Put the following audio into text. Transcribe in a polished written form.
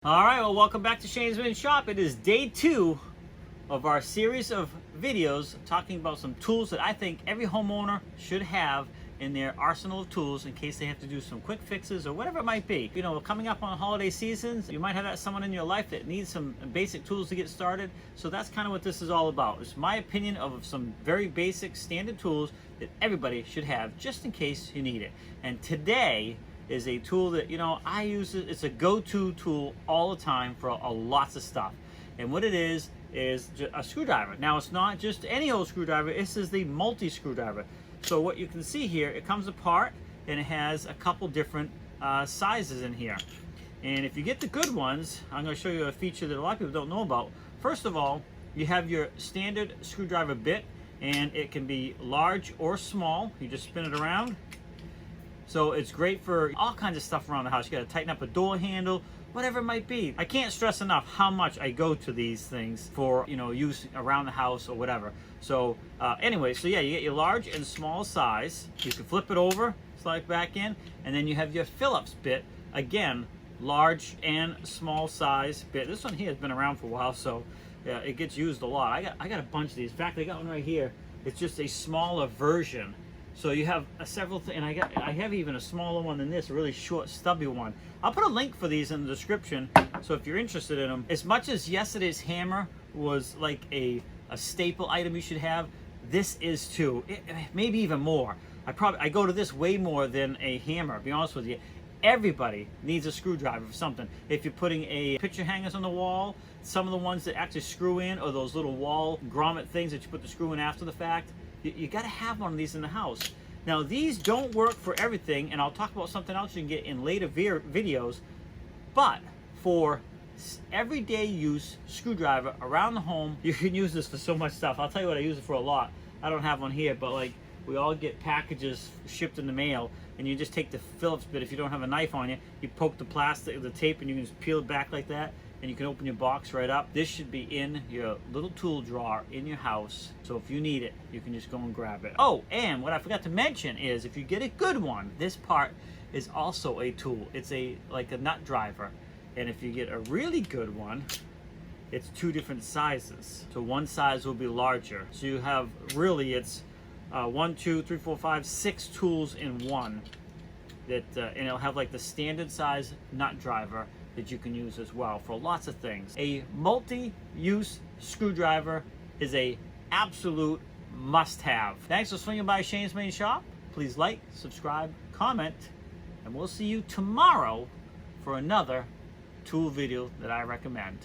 All right, well, welcome back to Shane's Main Shop. It is day 2 of our series of videos talking about some tools that I think every homeowner should have in their arsenal of tools in case they have to do some quick fixes or whatever it might be. You know, coming up on holiday seasons, you might have someone in your life that needs some basic tools to get started. So that's kind of what this is all about. It's my opinion of some very basic standard tools that everybody should have just in case you need it. And today is a tool that, you know, I use it. It's a go-to tool all the time for lots of stuff. And what it is a screwdriver. Now, it's not just any old screwdriver. This is the multi-screwdriver. So what you can see here, it comes apart and it has a couple different sizes in here. And if you get the good ones, I'm going to show you a feature that a lot of people don't know about. First of all, you have your standard screwdriver bit, and it can be large or small. You just spin it around. So it's great for all kinds of stuff around the house. You got to tighten up a door handle, whatever it might be. I can't stress enough how much I go to these things for, you know, use around the house or whatever. So anyway, so yeah, you get your large and small size. You can flip it over, slide it back in, and then you have your Phillips bit. Again, large and small size bit. This one here has been around for a while, so yeah, it gets used a lot. I got a bunch of these. In fact, I got one right here. It's just a smaller version. So you have several things, and I have even a smaller one than this, a really short, stubby one. I'll put a link for these in the description, so if you're interested in them. As much as yesterday's hammer was like a staple item you should have, this is too. Maybe even more. I go to this way more than a hammer, to be honest with you. Everybody needs a screwdriver for something. If you're putting a picture hangers on the wall, some of the ones that actually screw in, or those little wall grommet things that you put the screw in after the fact, you got to have one of these in the house. Now, these don't work for everything, and I'll talk about something else you can get in later videos, but for everyday use screwdriver around the home, you can use this for so much stuff. I'll tell you what I use it for a lot. I don't have one here, but like, we all get packages shipped in the mail, and you just take the Phillips bit. If you don't have a knife on you, you poke the plastic, the tape, and you can just peel it back like that, and you can open your box right up. This should be in your little tool drawer in your house, so if you need it, you can just go and grab it. Oh, and what I forgot to mention is, if you get a good one, this part is also a tool. It's like a nut driver, and if you get a really good one, it's 2 different sizes. So one size will be larger. So you have, really, it's 1, 2, 3, 4, 5, 6 tools in one. And it'll have like the standard size nut driver that you can use as well for lots of things. A multi-use screwdriver is a absolute must-have. Thanks for swinging by Shane's Main Shop. Please like, subscribe, comment, and we'll see you tomorrow for another tool video that I recommend.